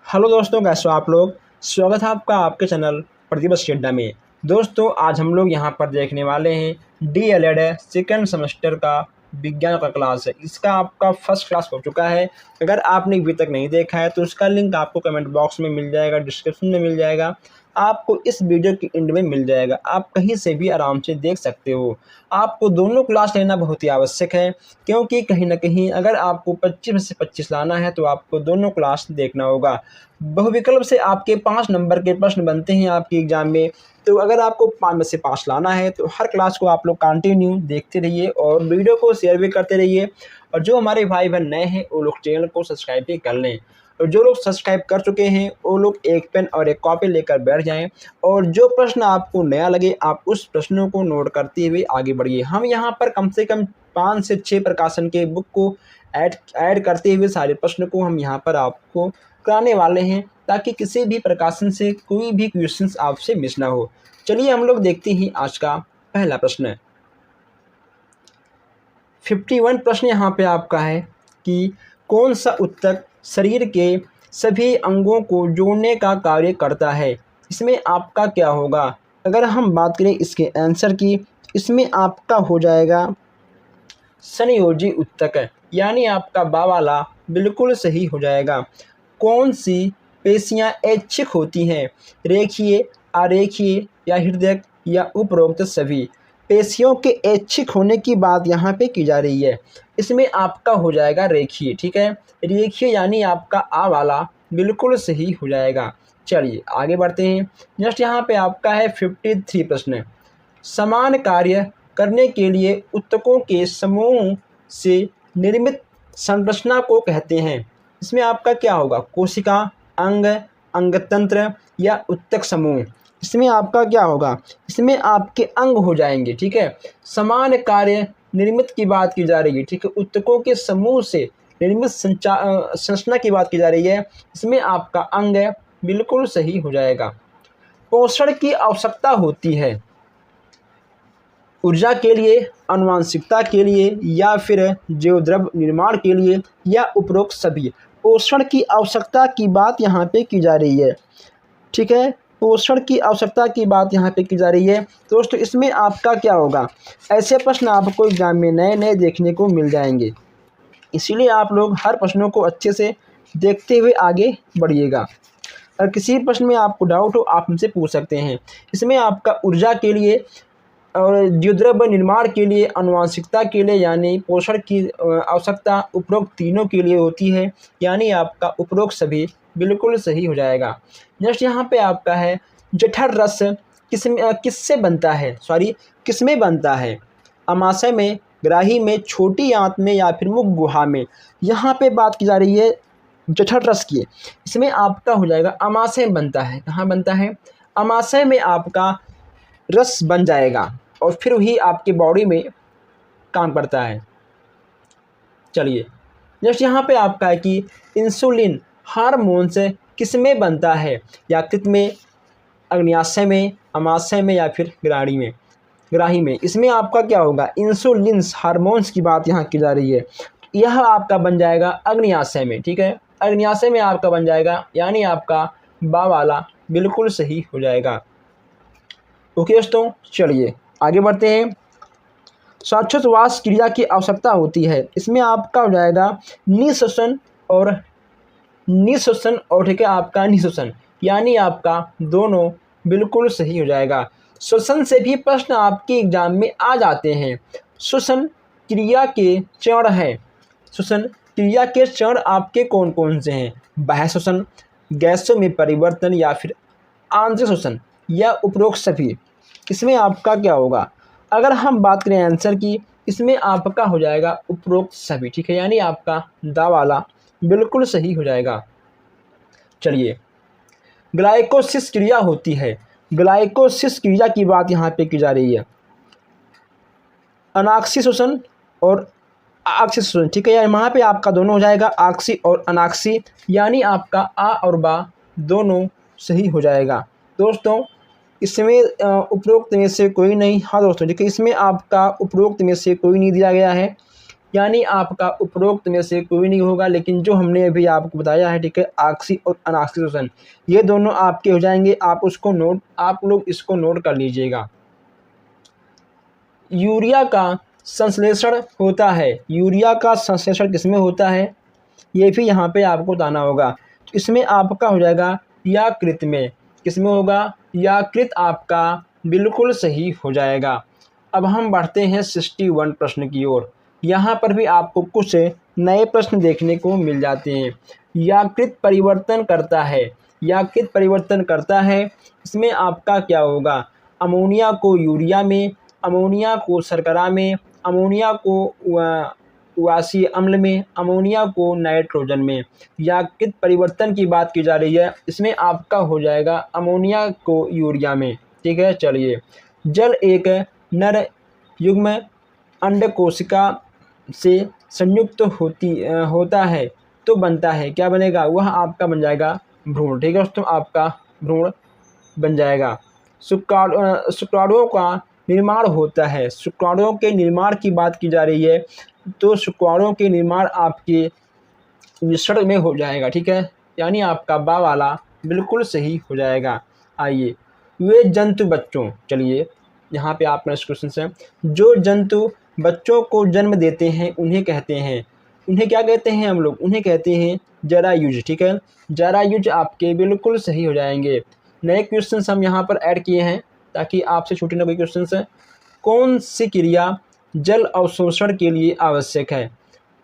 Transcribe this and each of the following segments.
Hello दोस्तों, कैसे हो आप लोग। स्वागत है आपका आपके चैनल प्रतिभा अड्डा में। दोस्तों, आज हम लोग यहाँ पर देखने वाले हैं DLED सेकेंड सेमेस्टर का विज्ञान का क्लास है। इसका आपका फर्स्ट क्लास हो चुका है। अगर आपने अभी तक नहीं देखा है तो उसका लिंक आपको कमेंट बॉक्स में मिल जाएगा, डिस्क्रिप्शन में मिल जाएगा, आपको इस वीडियो के एंड में मिल जाएगा। आप कहीं से भी आराम से देख सकते हो। आपको दोनों क्लास लेना बहुत ही आवश्यक है, क्योंकि कहीं ना कहीं अगर आपको 25 में से 25 लाना है तो आपको दोनों क्लास देखना होगा। बहुविकल्प से आपके 5 नंबर के प्रश्न बनते हैं आपके एग्जाम में। तो अगर आपको 5 में से 5 लाना है तो हर क्लास को आप लोग कंटिन्यू देखते रहिए और वीडियो को शेयर भी करते रहिए। और जो हमारे भाई बहन नए हैं वो लोग चैनल को सब्सक्राइब भी कर लें, और जो लोग सब्सक्राइब कर चुके हैं वो लोग एक पेन और एक कॉपी लेकर बैठ जाएं। और जो प्रश्न आपको नया लगे आप उस प्रश्नों को नोट करते हुए आगे बढ़िए। हम यहाँ पर कम से कम 5 से 6 प्रकाशन के बुक को ऐड करते हुए सारे प्रश्न को हम यहाँ पर आपको कराने वाले हैं, ताकि किसी भी प्रकाशन से कोई भी क्वेश्चंस आपसे मिस ना हो। चलिए हम लोग देखते हैं आज का पहला प्रश्न। 51 प्रश्न यहाँ पे आपका है कि कौन सा ऊतक शरीर के सभी अंगों को जोड़ने का कार्य करता है। इसमें आपका क्या होगा। अगर हम बात करें इसके आंसर की, इसमें आपका हो जाएगा संयोजी ऊतक, यानी आपका बा वाला बिल्कुल सही हो जाएगा। कौन सी पेशियां ऐच्छिक होती हैं, रेखीय, आरेखीय या हृदय या उपरोक्त सभी। पेशियों के ऐच्छिक होने की बात यहाँ पे की जा रही है। इसमें आपका हो जाएगा रेखीय, ठीक है। रेखीय यानी आपका आ वाला बिल्कुल सही हो जाएगा। चलिए आगे बढ़ते हैं। नेक्स्ट यहाँ पे आपका है 53 प्रश्न। समान कार्य करने के लिए ऊतकों के समूह से निर्मित संरचना को कहते हैं। इसमें आपका क्या होगा, कोशिका, अंग, अंगतंत्र या ऊतक समूह। इसमें आपका क्या होगा, इसमें आपके अंग हो जाएंगे, ठीक है। समान कार्य निर्मित की बात की जा रही है, ठीक है। ऊतकों के समूह से निर्मित संरचना की बात की जा रही है। इसमें आपका अंग बिल्कुल सही हो जाएगा। पोषण की आवश्यकता होती है ऊर्जा के लिए, आनुवंशिकता के लिए या फिर जैवद्रव्य निर्माण के लिए या उपरोक्त सभी। पोषण की आवश्यकता की बात यहाँ पे की जा रही है, ठीक है। पोषण की आवश्यकता की बात यहाँ पे की जा रही है। दोस्तों, इसमें आपका क्या होगा, ऐसे प्रश्न आपको एग्जाम में नए नए देखने को मिल जाएंगे, इसीलिए आप लोग हर प्रश्नों को अच्छे से देखते हुए आगे बढ़िएगा। अगर किसी प्रश्न में आपको डाउट हो आप हमसे पूछ सकते हैं। इसमें आपका ऊर्जा के लिए और जैवद्रव्य निर्माण के लिए, आनुवंशिकता के लिए यानी पोषण की आवश्यकता उपरोक्त तीनों के लिए होती है, यानी आपका उपरोक्त सभी बिल्कुल सही हो जाएगा। नेक्स्ट यहाँ पे आपका है जठर रस किससे बनता है, किसमें बनता है। अमाशय में, ग्राही में, छोटी आंत में या फिर मुख गुहा में। यहाँ पे बात की जा रही है जठर रस की। इसमें आपका हो जाएगा अमाशय में बनता है। कहाँ बनता है, अमाशय में आपका रस बन जाएगा और फिर वही आपके बॉडी में काम करता है। चलिए नेक्स्ट यहाँ पे आपका है कि इंसुलिन हार्मोन से किसमें बनता है, यकृत में, अग्न्याशय में, अमाशय में या फिर ग्राही में। इसमें आपका क्या होगा, इंसुलिन हार्मोन्स की बात यहाँ की जा रही है। यह आपका बन जाएगा अग्न्याशय में, ठीक है। अग्न्याशय में आपका बन जाएगा, यानी आपका बा वाला बिल्कुल सही हो जाएगा। ओके दोस्तों, चलिए आगे बढ़ते हैं। श्वासोच्छ्वास क्रिया की आवश्यकता होती है। इसमें आपका हो जाएगा निःश्वसन और ठीक है आपका निःश्वसन, यानी आपका दोनों बिल्कुल सही हो जाएगा। श्वसन से भी प्रश्न आपके एग्जाम में आ जाते हैं। श्वसन क्रिया के चरण है। श्वसन क्रिया के चरण आपके कौन कौन से हैं, बाह्य श्वसन, गैसों में परिवर्तन या फिर आंतरिक श्वसन या उपरोक्त सभी। इसमें आपका क्या होगा, अगर हम बात करें आंसर की, इसमें आपका हो जाएगा उपरोक्त सभी, ठीक है, यानी आपका दा वाला बिल्कुल सही हो जाएगा। चलिए ग्लाइकोसिस क्रिया होती है। ग्लाइकोसिस क्रिया की बात यहाँ पे की जा रही है। अनाक्षी श्वसन और आक्षी श्वसन, ठीक है, यानी वहाँ पे आपका दोनों हो जाएगा, आक्षी और अनाक्षी, यानी आपका आ और बा दोनों सही हो जाएगा। दोस्तों, इसमें उपरोक्त में से कोई नहीं, हाँ दोस्तों देखिए, इसमें आपका उपरोक्त में से कोई नहीं दिया गया है। यानी आपका उपरोक्त में से कोई नहीं होगा, लेकिन जो हमने अभी आपको बताया है, ठीक है, ऑक्सी और अनऑक्सीकरण ये दोनों आपके हो जाएंगे। आप लोग इसको नोट कर लीजिएगा। यूरिया का संश्लेषण होता है, यूरिया का संश्लेषण किसमें होता है, ये भी यहाँ पे आपको बताना होगा। तो इसमें आपका हो जाएगा यकृत में। किसमें होगा, यकृत आपका बिल्कुल सही हो जाएगा। अब हम बढ़ते हैं 61 प्रश्न की ओर। यहाँ पर भी आपको कुछ नए प्रश्न देखने को मिल जाते हैं। यकृत परिवर्तन करता है, यकृत परिवर्तन करता है, इसमें आपका क्या होगा, अमोनिया को यूरिया में, अमोनिया को शर्करा में, अमोनिया को उवासी अम्ल में, अमोनिया को नाइट्रोजन में। यकृत परिवर्तन की बात की जा रही है, इसमें आपका हो जाएगा अमोनिया को यूरिया में। ठीक है, चलिए। जल एक नर युग्म अंडकोशिका से संयुक्त होता है तो बनता है, क्या बनेगा, वह आपका बन जाएगा भ्रूण। ठीक है दोस्तों, आपका भ्रूण बन जाएगा। शुक्राणुओं का निर्माण होता है, शुक्राणुओं के निर्माण की बात की जा रही है, तो शुक्राणुओं के निर्माण आपके मिश्रण में हो जाएगा। ठीक है, यानी आपका बा वाला बिल्कुल सही हो जाएगा। आइए, वे जंतु बच्चों, चलिए यहाँ पे आप नेक्स्ट क्वेश्चन से, जो जंतु बच्चों को जन्म देते हैं उन्हें कहते हैं, उन्हें क्या कहते हैं हम लोग, उन्हें कहते हैं जरायुज। ठीक है, जरायुज आपके बिल्कुल सही हो जाएंगे। नए क्वेश्चन हम यहाँ पर ऐड किए हैं ताकि आपसे छूटे ना कोई क्वेश्चन से। कौन सी क्रिया जल अवशोषण के लिए आवश्यक है,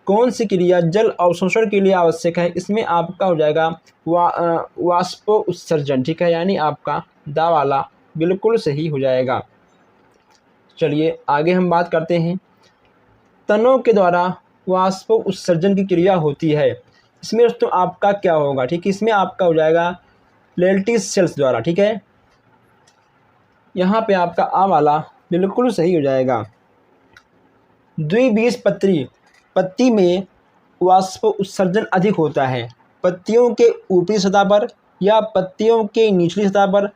कौन सी क्रिया जल अवशोषण के लिए आवश्यक है, इसमें आपका हो जाएगा वाष्पो उत्सर्जन। ठीक है, यानी आपका दा वाला बिल्कुल सही हो जाएगा। चलिए आगे हम बात करते हैं। तनों के द्वारा वाष्पो उत्सर्जन की क्रिया होती है, इसमें दोस्तों आपका क्या होगा, ठीक है, इसमें आपका हो जाएगा लेल्टिस सेल्स द्वारा। ठीक है, यहाँ पे आपका आ वाला बिल्कुल सही हो जाएगा। द्विबीजपत्री पत्ती में वाष्प उत्सर्जन अधिक होता है, पत्तियों के ऊपरी सतह पर या पत्तियों के निचली सतह पर,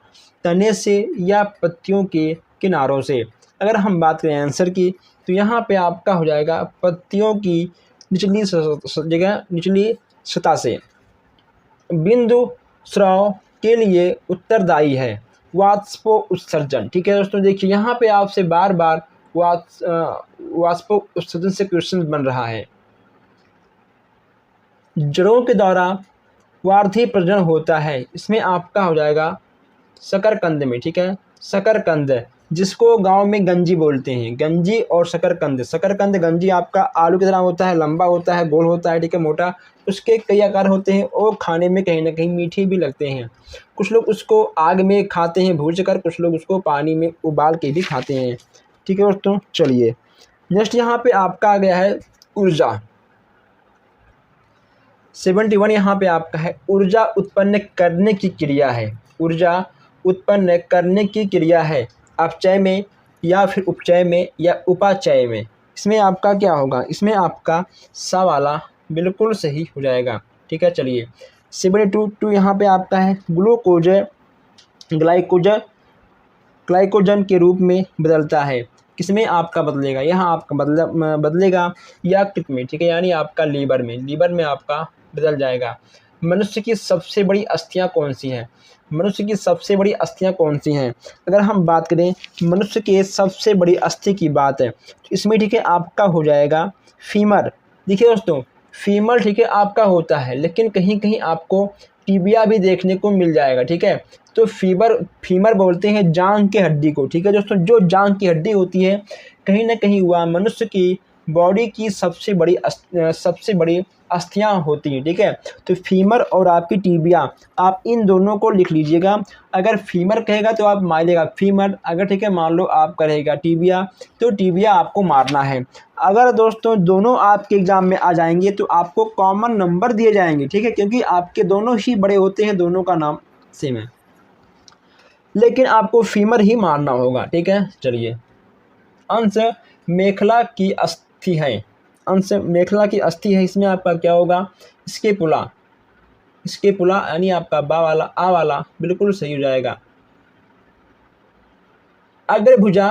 तने से या पत्तियों के किनारों से। अगर हम बात करें आंसर की, तो यहाँ पे आपका हो जाएगा पत्तियों की निचली जगह, निचली सतह से। बिंदु स्राव के लिए उत्तरदायी है वाष्पो उत्सर्जन। ठीक है दोस्तों, देखिए यहाँ पे आपसे बार बार वाष्पो उत्सर्जन से क्वेश्चन बन रहा है। जड़ों के द्वारा वार्धी प्रजनन होता है, इसमें आपका हो जाएगा शकरकंद में। ठीक है, शकरकंद जिसको गांव में गंजी बोलते हैं, गंजी और शकरकंद। शकरकंद गंजी आपका आलू की तरह होता है, लंबा होता है, गोल होता है, ठीक है, मोटा, उसके कई आकार होते हैं और खाने में कहीं ना कहीं मीठे भी लगते हैं। कुछ लोग उसको आग में खाते हैं भूज कर, कुछ लोग उसको पानी में उबाल के भी खाते हैं। ठीक है दोस्तों, चलिए नेक्स्ट यहाँ पे आपका आ गया है ऊर्जा। 71 यहाँ पे आपका है ऊर्जा उत्पन्न करने की क्रिया है, ऊर्जा उत्पन्न करने की क्रिया है, अपचय में या फिर उपचय में या उपाचय में। इसमें आपका क्या होगा, इसमें आपका सा वाला बिल्कुल सही हो जाएगा। ठीक है, चलिए 72 यहाँ पे आपका है ग्लूकोज ग्लाइकोजन के रूप में बदलता है, किसमें आपका बदलेगा, यहाँ आपका बदलेगा यकृत में। ठीक है, यानी आपका लीवर में आपका बदल जाएगा। मनुष्य की सबसे बड़ी अस्थियां कौन सी हैं, मनुष्य की सबसे बड़ी अस्थियां कौन सी हैं, अगर हम बात करें मनुष्य के सबसे बड़ी अस्थि की बात है, तो इसमें ठीक है आपका हो जाएगा फीमर। देखिए दोस्तों, फीमर ठीक है आपका होता है, लेकिन कहीं कहीं आपको टिबिया भी देखने को मिल जाएगा। ठीक है, तो फीमर बोलते हैं जांघ की हड्डी को। ठीक है दोस्तों, जो जांघ की हड्डी होती है कहीं ना कहीं वह मनुष्य की बॉडी की सबसे बड़ी अस्थियां होती हैं। ठीक है, तो फीमर और आपकी टिबिया, आप इन दोनों को लिख लीजिएगा। अगर फीमर कहेगा तो आप मान लेगा फीमर, अगर ठीक है मान लो आप करेगा टिबिया, तो टिबिया आपको मारना है। अगर दोस्तों दोनों आपके एग्जाम में आ जाएंगे तो आपको कॉमन नंबर दिए जाएंगे। ठीक है, क्योंकि आपके दोनों ही बड़े होते हैं, दोनों का नाम सेम है, लेकिन आपको फीमर ही मारना होगा। ठीक है, चलिए अंश मेखला की अस्थि है, अंश मेखला की अस्थि है, इसमें आपका क्या होगा स्केपुला यानी आपका बा वाला आ वाला बिल्कुल सही हो जाएगा। अग्रभुजा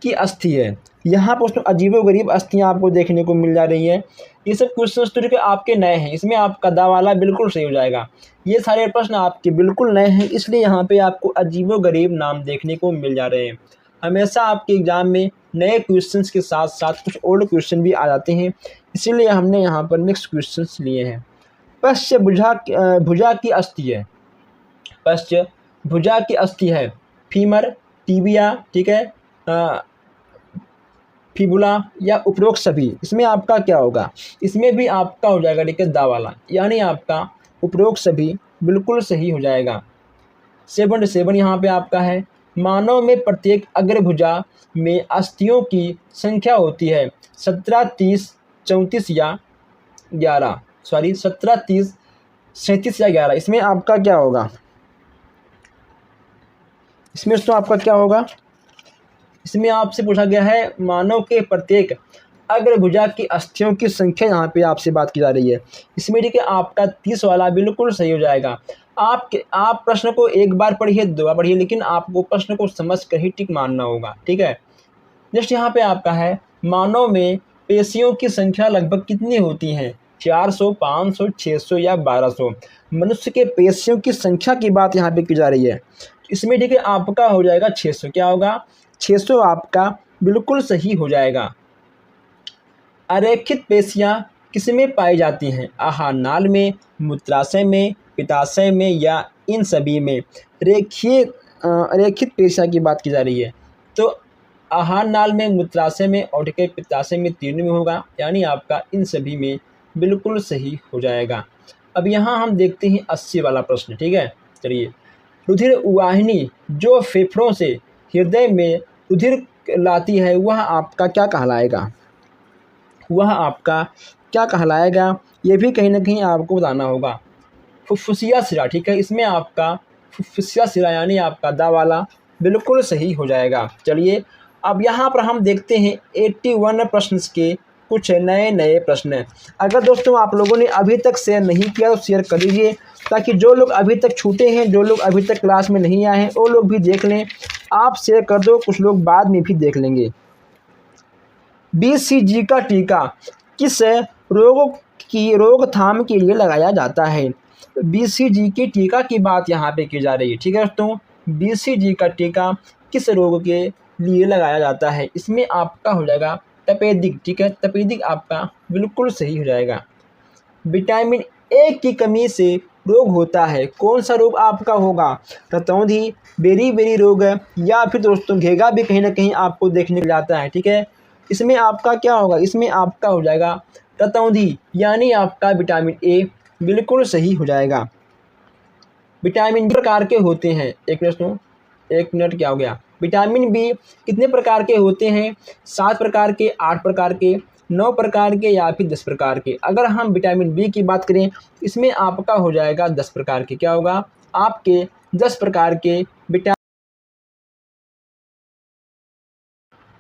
की अस्थि है, यहाँ पर दोस्तों अजीबोगरीब अस्थियाँ आपको देखने को मिल जा रही है। ये सब क्वेश्चन तो आपके नए हैं, इसमें आपका दा वाला बिल्कुल सही हो जाएगा। ये सारे प्रश्न आपके बिल्कुल नए हैं, इसलिए यहाँ पे आपको अजीबोगरीब नाम देखने को मिल जा रहे हैं। हमेशा आपके एग्ज़ाम में नए क्वेश्चंस के साथ साथ कुछ ओल्ड क्वेश्चन भी आ जाते हैं, इसीलिए हमने यहाँ पर मिक्स क्वेश्चंस लिए हैं। पश्च भुजा की अस्थि है, पश्च भुजा की अस्थि है, फीमर, टीबिया, ठीक है, फिबुला या उपरोक्त सभी। इसमें आपका क्या होगा, इसमें भी आपका हो जाएगा ठीक है दा वाला, यानी आपका उपरोक्त सभी बिल्कुल सही हो जाएगा। 7 यहाँ पे आपका है, मानव में प्रत्येक अग्रभुजा में अस्थियों की संख्या होती है 17, 30, 34 या 11, सॉरी 17, 30, 37 या 11। इसमें आपका क्या होगा, इसमें दोस्तों आपका क्या होगा, इसमें आपसे पूछा गया है मानव के प्रत्येक अग्रभुजा की अस्थियों की संख्या यहाँ पे आपसे बात की जा रही है। इसमें ठीक है आपका 30 वाला बिल्कुल सही हो जाएगा। आप प्रश्न को एक बार पढ़िए, 2 बार पढ़िए, लेकिन आपको प्रश्न को समझ कर ही टिक मानना होगा, ठीक है। नेक्स्ट यहाँ पे आपका है, मानव में पेशियों की संख्या लगभग कितनी होती है, 400, 500, 600 या 1200। मनुष्य के पेशियों की संख्या की बात यहाँ पे की जा रही है। इसमें ठीक है आपका हो जाएगा 600, क्या होगा 600 आपका बिल्कुल सही हो जाएगा। अरेखित पेशियाँ किसमें पाई जाती हैं, आहार नाल में, मूत्राशय में, पित्ताशय में या इन सभी में। रेखित पेशियाँ की बात की जा रही है, तो आहार नाल में, मूत्राशय में और ठीक है पित्ताशय में, तीनों में होगा, यानी आपका इन सभी में बिल्कुल सही हो जाएगा। अब यहाँ हम देखते हैं 80 वाला प्रश्न, ठीक है। चलिए, रुधिर वाहिनी जो फेफड़ों से हृदय में रुधिर लाती है वह आपका क्या कहलाएगा, वह आपका क्या कहलाएगा, ये भी कहीं ना कहीं आपको बताना होगा। फुफ्फुसिया सिरा, ठीक है, इसमें आपका फुफ्फुसिया सिरा यानी आपका दा वाला बिल्कुल सही हो जाएगा। चलिए, अब यहाँ पर हम देखते हैं 81 प्रश्न के कुछ नए प्रश्न। अगर दोस्तों आप लोगों ने अभी तक शेयर नहीं किया तो शेयर कर दीजिए, ताकि जो लोग अभी तक छूटे हैं, जो लोग अभी तक क्लास में नहीं आए हैं, वो लोग भी देख लें। आप शेयर कर दो, कुछ लोग बाद में भी देख लेंगे। BCG का टीका किस रोग की रोकथाम के लिए लगाया जाता है। BCG के टीका की बात यहाँ पे की जा रही है, ठीक है दोस्तों। BCG का टीका किस रोग के लिए लगाया जाता है, इसमें आपका हो जाएगा तपेदिक, ठीक है, तपेदिक आपका बिल्कुल सही हो जाएगा। विटामिन ए की कमी से रोग होता है, कौन सा रोग आपका होगा, रतौंधी, बेरी रोग या फिर दोस्तों घेगा भी कहीं ना कहीं आपको देखने को जाता है, ठीक है। इसमें आपका क्या होगा, इसमें आपका हो जाएगा रतौंधी, यानी आपका विटामिन ए बिल्कुल सही हो जाएगा। विटामिन प्रकार के होते हैं, एक मिनट क्या हो गया, विटामिन बी कितने प्रकार के होते हैं, 7 प्रकार के, 8 प्रकार के, 9 प्रकार के या फिर 10 प्रकार के। अगर हम विटामिन बी की बात करें, इसमें आपका हो जाएगा 10 प्रकार के, क्या होगा आपके 10 प्रकार के विटामिन।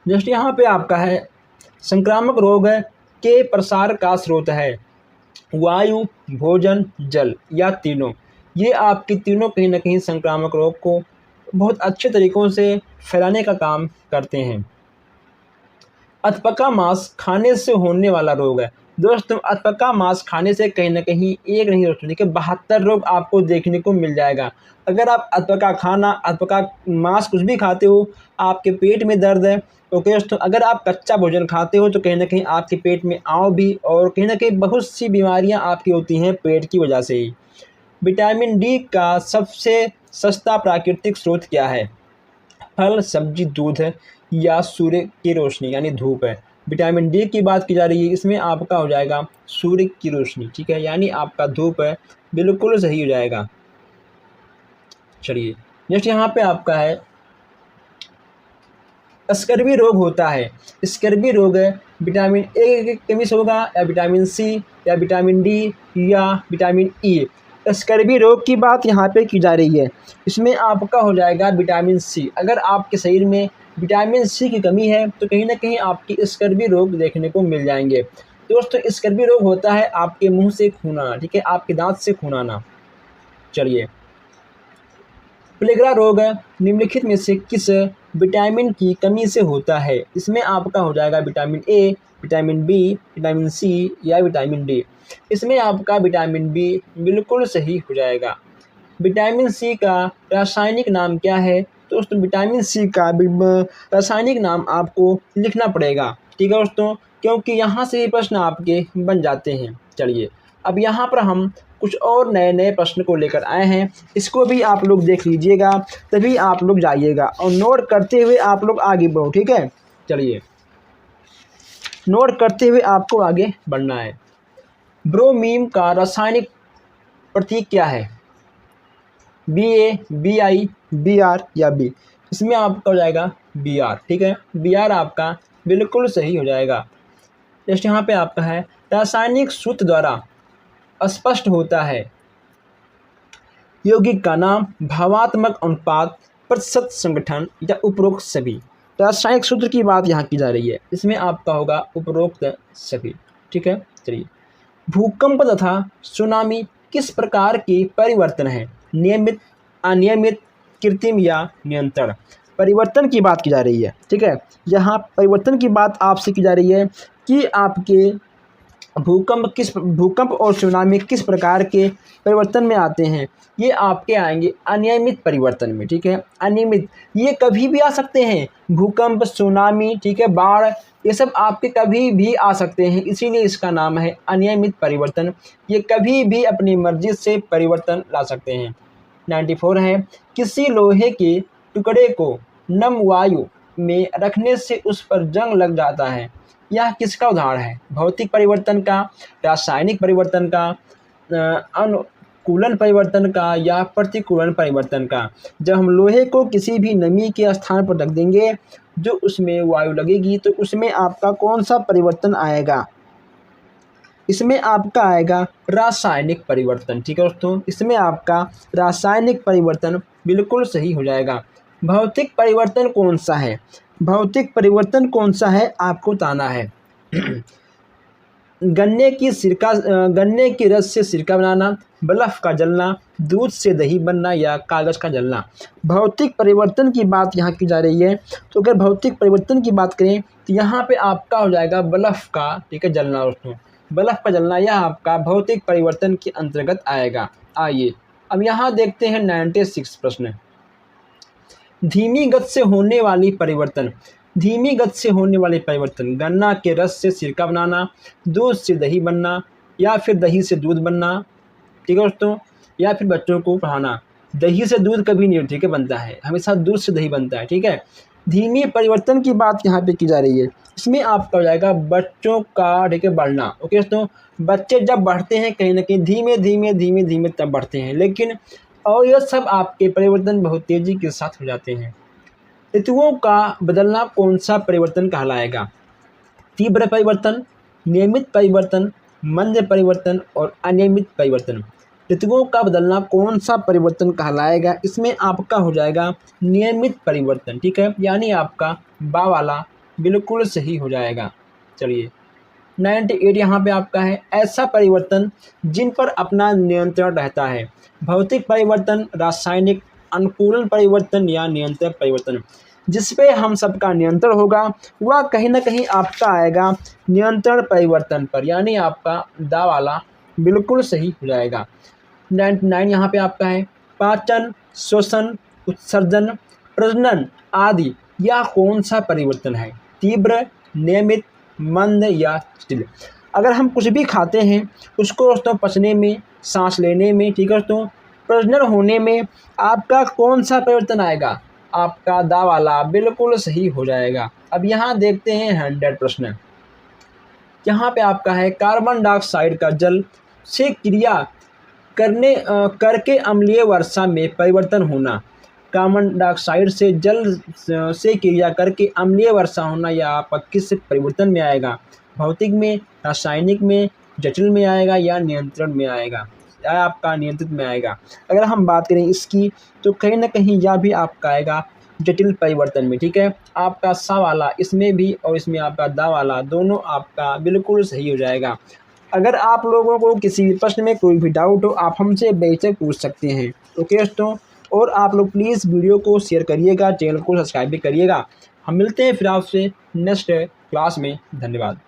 नेक्स्ट यहाँ पे आपका है, संक्रामक रोग के प्रसार का स्रोत है वायु, भोजन, जल या तीनों। ये आपके तीनों कहीं ना कहीं संक्रामक रोग को बहुत अच्छे तरीक़ों से फैलाने का काम करते हैं। अधपका मांस खाने से होने वाला रोग है दोस्तों। अधपका मांस खाने से कहीं ना कहीं एक नहीं दोस्तों, देखिए 72 रोग आपको देखने को मिल जाएगा। अगर आप अधपका मांस कुछ भी खाते हो, आपके पेट में दर्द है, ओके दोस्तों। अगर आप कच्चा भोजन खाते हो तो कहीं ना कहीं आपके पेट में आव भी, और कहीं ना कहीं बहुत सी बीमारियां आपकी होती हैं पेट की वजह से ही। विटामिन डी का सबसे सस्ता प्राकृतिक स्रोत क्या है, फल, सब्जी, दूध या सूर्य की रोशनी यानी धूप है। विटामिन डी की बात की जा रही है, इसमें आपका हो जाएगा सूर्य की रोशनी, ठीक है, यानी आपका धूप है बिल्कुल सही हो जाएगा। चलिए, नेक्स्ट यहाँ पे आपका है, स्कर्वी रोग होता है। स्कर्वी रोग विटामिन ए की कमी से होगा, या विटामिन सी, या विटामिन डी, या विटामिन ई। स्कर्वी रोग की बात यहाँ पे की जा रही है, इसमें आपका हो जाएगा विटामिन सी। अगर आपके शरीर में विटामिन सी की कमी है तो कहीं ना कहीं आपकी स्कर्वी रोग देखने को मिल जाएंगे। दोस्तों, स्कर्वी रोग होता है आपके मुंह से खून आना, ठीक है, आपके दांत से खून आना। चलिए, प्लेगरा रोग निम्नलिखित में से किस विटामिन की कमी से होता है। इसमें आपका हो जाएगा vitamin A, vitamin B, vitamin C या विटामिन डी। इसमें आपका विटामिन बी बिल्कुल सही हो जाएगा। विटामिन सी का रासायनिक नाम क्या है? तो दोस्तों विटामिन सी का रासायनिक नाम आपको लिखना पड़ेगा, ठीक है दोस्तों, क्योंकि यहाँ से ये प्रश्न आपके बन जाते हैं। चलिए अब यहाँ पर हम कुछ और नए नए प्रश्न को लेकर आए हैं, इसको भी आप लोग देख लीजिएगा, तभी आप लोग जाइएगा और नोट करते हुए आप लोग आगे बढ़ो, ठीक है। चलिए नोट करते हुए आपको आगे बढ़ना है। ब्रोमीन का रासायनिक प्रतीक क्या है? BA, BI, BR या B? इसमें आपका हो जाएगा BR, ठीक है। BR आपका बिल्कुल सही हो जाएगा। जैसे यहाँ पे आपका है रासायनिक सूत्र द्वारा स्पष्ट होता है। यौगिक का नाम, भावात्मक अनुपात, प्रतिशत संगठन या उपरोक्त सभी। रासायनिक सूत्र की बात यहाँ की जा रही है, इसमें आपका होगा उपरोक्त सभी, ठीक है। चलिए भूकंप तथा सुनामी किस प्रकार के परिवर्तन है? नियमित, अनियमित, कृत्रिम या निरंतर? परिवर्तन की बात की जा रही है, ठीक है। यहाँ परिवर्तन की बात आपसे की जा रही है कि आपके भूकंप और सुनामी किस प्रकार के परिवर्तन में आते हैं। ये आपके आएंगे अनियमित परिवर्तन में, ठीक है। अनियमित ये कभी भी आ सकते हैं, भूकंप, सुनामी, ठीक है, बाढ़, ये सब आपके कभी भी आ सकते हैं, इसीलिए इसका नाम है अनियमित परिवर्तन। ये कभी भी अपनी मर्जी से परिवर्तन ला सकते हैं। 94 है, किसी लोहे के टुकड़े को नम वायु में रखने से उस पर जंग लग जाता है, यह किसका उदाहरण है? भौतिक परिवर्तन का, रासायनिक परिवर्तन का, अनुकूलन परिवर्तन का या प्रतिकूलन परिवर्तन का? जब हम लोहे को किसी भी नमी के स्थान पर रख देंगे, जो उसमें वायु लगेगी, तो उसमें आपका कौन सा परिवर्तन आएगा? इसमें आपका आएगा रासायनिक परिवर्तन, ठीक है दोस्तों। इसमें आपका रासायनिक परिवर्तन बिल्कुल सही हो जाएगा। भौतिक परिवर्तन कौन सा है? भौतिक परिवर्तन कौन सा है आपको बताना है। गन्ने की रस से सिरका बनाना, बर्फ का जलना, दूध से दही बनना या कागज़ का जलना? भौतिक परिवर्तन की बात यहाँ की जा रही है, तो अगर भौतिक परिवर्तन की बात करें तो यहाँ पे आपका हो जाएगा बर्फ का, ठीक है, जलना दोस्तों। बर्फ का जलना यह आपका भौतिक परिवर्तन के अंतर्गत आएगा। आइए अब यहाँ देखते हैं 96 प्रश्न। धीमी गति से होने वाली परिवर्तन, धीमी गति से होने वाले परिवर्तन, गन्ना के रस से सिरका बनाना, दूध से दही बनना या फिर दही से दूध बनना, ठीक है दोस्तों, या फिर बच्चों को पढ़ाना। दही से दूध कभी नहीं, ठीक है, बनता है, हमेशा दूध से दही बनता है, ठीक है। धीमी परिवर्तन की बात यहाँ पे की जा रही है, इसमें आपका हो जाएगा बच्चों का, ठीक है, बढ़ना। ओके दोस्तों, बच्चे जब बढ़ते हैं कहीं ना कहीं धीमे धीमे धीमे धीमे तब बढ़ते हैं, लेकिन और यह सब आपके परिवर्तन बहुत तेज़ी के साथ हो जाते हैं। ऋतुओं का बदलना कौन सा परिवर्तन कहलाएगा? तीव्र परिवर्तन, नियमित परिवर्तन, मंद परिवर्तन और अनियमित परिवर्तन। ऋतुओं का बदलना कौन सा परिवर्तन कहलाएगा? इसमें आपका हो जाएगा नियमित परिवर्तन, ठीक है, यानी आपका बा वाला बिल्कुल सही हो जाएगा। चलिए 98 यहाँ पे आपका है, ऐसा परिवर्तन जिन पर अपना नियंत्रण रहता है। भौतिक परिवर्तन, रासायनिक, अनुकूलन परिवर्तन या नियंत्रण परिवर्तन। जिस पे हम सबका नियंत्रण होगा वह कहीं ना कहीं आपका आएगा नियंत्रण परिवर्तन पर, यानी आपका दा वाला बिल्कुल सही हो जाएगा। 99 यहाँ पे आपका है, पाचन, श्वसन, उत्सर्जन, प्रजनन आदि यह कौन सा परिवर्तन है? तीव्र, नियमित, मंद या जटिल? अगर हम कुछ भी खाते हैं उसको दोस्तों पचने में, सांस लेने में, ठीक है दोस्तों, प्रजनन होने में आपका कौन सा परिवर्तन आएगा? आपका दा वाला बिल्कुल सही हो जाएगा। अब यहाँ देखते हैं 100 प्रश्न। यहाँ पे आपका है, कार्बन डाइऑक्साइड का जल से क्रिया करके अम्लीय वर्षा में परिवर्तन होना। कार्बन डाइऑक्साइड से जल से क्रिया करके अम्लीय वर्षा होना या आपका किस परिवर्तन में आएगा? भौतिक में, रासायनिक में, जटिल में आएगा या नियंत्रण में आएगा? या आपका नियंत्रित में आएगा। अगर हम बात करें इसकी तो कहीं ना कहीं यह भी आपका आएगा जटिल परिवर्तन में, ठीक है। आपका सा वाला इसमें भी और इसमें आपका दा वाला दोनों आपका बिल्कुल सही हो जाएगा। अगर आप लोगों को किसी भी प्रश्न में कोई भी डाउट हो आप हमसे बेशक पूछ सकते हैं। ओके दोस्तों, और आप लोग प्लीज़ वीडियो को शेयर करिएगा, चैनल को सब्सक्राइब भी करिएगा। हम मिलते हैं फिर आपसे नेक्स्ट क्लास में। धन्यवाद।